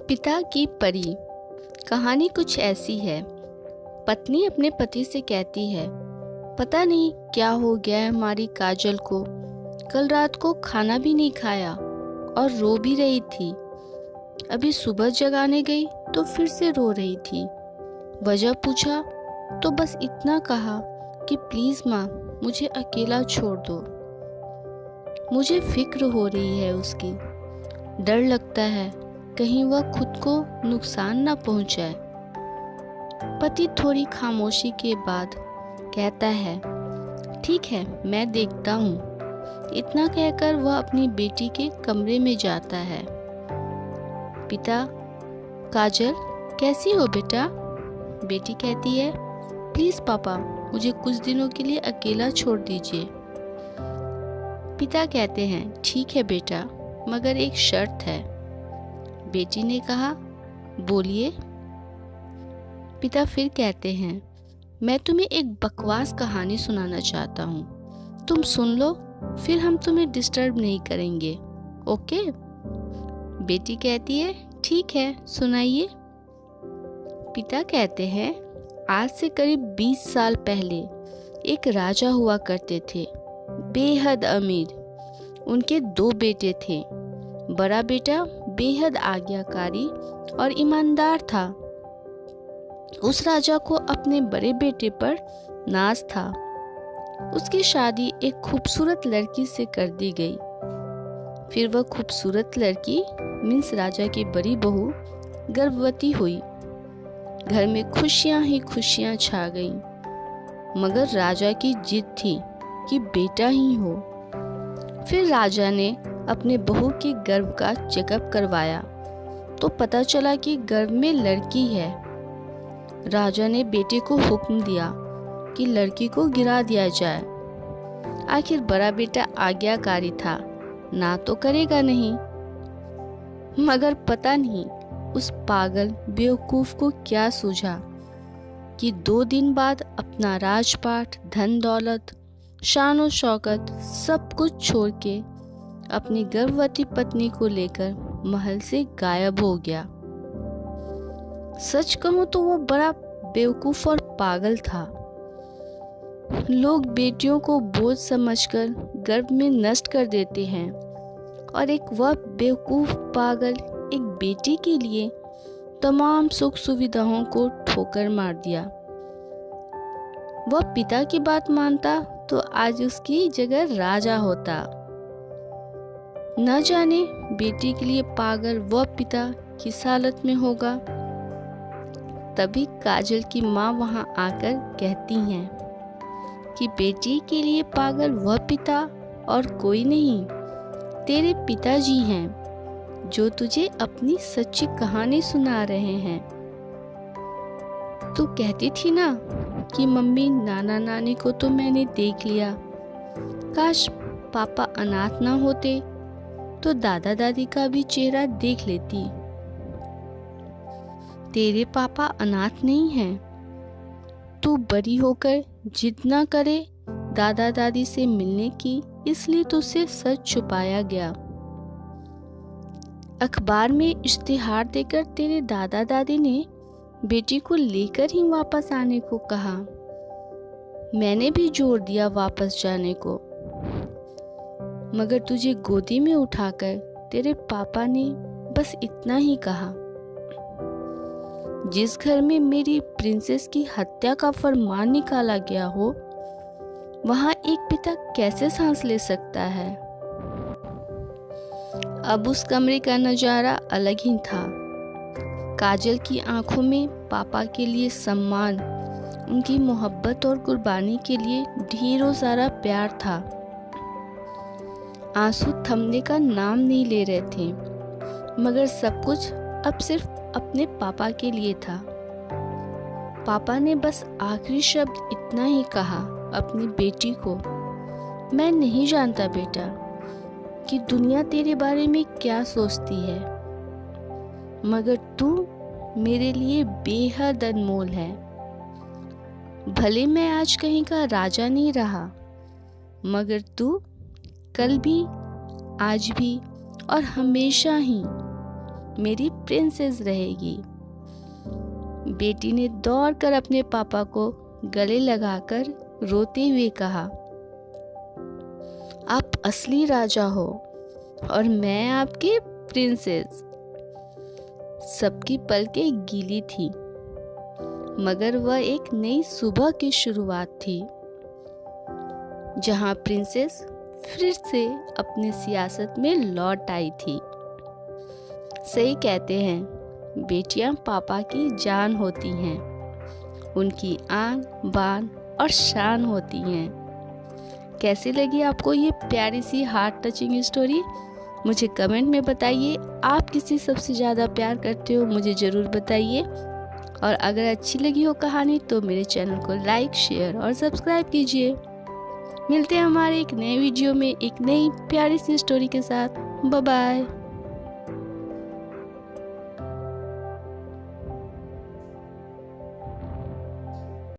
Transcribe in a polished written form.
पिता की परी। कहानी कुछ ऐसी है। पत्नी अपने पति से कहती है, पता नहीं क्या हो गया है हमारी काजल को। कल रात को खाना भी नहीं खाया और रो भी रही थी। अभी सुबह जगाने गई तो फिर से रो रही थी। वजह पूछा तो बस इतना कहा कि प्लीज माँ, मुझे अकेला छोड़ दो। मुझे फिक्र हो रही है उसकी। डर लगता है कहीं वह खुद को नुकसान न पहुंचाए। पति थोड़ी खामोशी के बाद कहता है, ठीक है, मैं देखता हूँ। इतना कहकर वह अपनी बेटी के कमरे में जाता है। पिता, काजल कैसी हो बेटा? बेटी कहती है, प्लीज पापा, मुझे कुछ दिनों के लिए अकेला छोड़ दीजिए। पिता कहते हैं, ठीक है बेटा, मगर एक शर्त है। बेटी ने कहा, बोलिए। पिता फिर कहते हैं, मैं तुम्हें एक बकवास कहानी सुनाना चाहता हूँ। तुम सुन लो, फिर हम तुम्हें डिस्टर्ब नहीं करेंगे, ओके? बेटी कहती है, ठीक है, सुनाइए। पिता कहते हैं, आज से करीब 20 साल पहले एक राजा हुआ करते थे, बेहद अमीर। उनके 2 बेटे थे। बड़ा बेटा बेहद आज्ञाकारी और ईमानदार था। उस राजा को अपने बड़े बेटे पर नाज था। उसकी शादी एक खूबसूरत लड़की से कर दी गई। फिर वह खूबसूरत लड़की मीन्स राजा की बड़ी बहू गर्भवती हुई। घर में खुशियां ही खुशियां छा गईं। मगर राजा की जिद थी कि बेटा ही हो। फिर राजा ने अपने बहू के गर्भ का चेकअप करवाया तो पता चला कि गर्भ में लड़की है। राजा ने बेटे को हुक्म दिया कि लड़की को गिरा दिया जाए। आखिर बड़ा बेटा आज्ञाकारी था, ना तो करेगा नहीं। मगर पता नहीं उस पागल बेवकूफ को क्या सूझा कि 2 दिन बाद अपना राजपाट, धन दौलत, शान और शौकत सब कुछ छोड़ के अपनी गर्भवती पत्नी को लेकर महल से गायब हो गया। सच कहूं तो वो बड़ा बेवकूफ और पागल था। लोग बेटियों को बोझ समझकर गर्भ में नष्ट कर देते हैं और एक वह बेवकूफ पागल एक बेटी के लिए तमाम सुख सुविधाओं को ठोकर मार दिया। वह पिता की बात मानता तो आज उसकी जगह राजा होता। न जाने बेटी के लिए पागल वह पिता किस हालत में होगा। तभी काजल की माँ वहां आकर कहती हैं कि बेटी के लिए पागल वह पिता और कोई नहीं, तेरे पिताजी हैं जो तुझे अपनी सच्ची कहानी सुना रहे हैं। तू कहती थी ना कि मम्मी, नाना नानी को तो मैंने देख लिया। काश पापा अनाथ ना होते तो दादा दादी का भी चेहरा देख लेती। तेरे पापा अनाथ नहीं हैं। तू बड़ी होकर जिद ना करे दादा दादी से मिलने की, इसलिए तुझसे सच छुपाया गया। अखबार में इश्तिहार देकर तेरे दादा दादी ने बेटी को लेकर ही वापस आने को कहा। मैंने भी जोर दिया वापस जाने को, मगर तुझे गोदी में उठाकर तेरे पापा ने बस इतना ही कहा, जिस घर में मेरी प्रिंसेस की हत्या का फरमान निकाला गया हो, वहां एक पिता कैसे सांस ले सकता है। अब उस कमरे का नजारा अलग ही था। काजल की आंखों में पापा के लिए सम्मान, उनकी मोहब्बत और कुर्बानी के लिए ढेरों सारा प्यार था। आंसू थमने का नाम नहीं ले रहे थे, मगर सब कुछ अब सिर्फ अपने पापा के लिए था। पापा ने बस आखिरी शब्द इतना ही कहा अपनी बेटी को, मैं नहीं जानता बेटा कि दुनिया तेरे बारे में क्या सोचती है, मगर तू मेरे लिए बेहद अनमोल है। भले मैं आज कहीं का राजा नहीं रहा, मगर तू कल भी, आज भी और हमेशा ही मेरी प्रिंसेस रहेगी। बेटी ने दौड़कर अपने पापा को गले लगाकर रोते हुए कहा, आप असली राजा हो और मैं आपकी प्रिंसेस। सबकी पलकें गीली थी, मगर वह एक नई सुबह की शुरुआत थी, जहां प्रिंसेस फिर से अपनी सियासत में लौट आई थी। सही कहते हैं, बेटियां पापा की जान होती हैं, उनकी आन बान और शान होती हैं। कैसी लगी आपको ये प्यारी सी हार्ट टचिंग स्टोरी? मुझे कमेंट में बताइए। आप किसे सबसे ज़्यादा प्यार करते हो, मुझे ज़रूर बताइए। और अगर अच्छी लगी हो कहानी तो मेरे चैनल को लाइक, शेयर और सब्सक्राइब कीजिए। मिलते हैं हमारे एक नए वीडियो में एक नई प्यारी सी स्टोरी के साथ। Bye bye.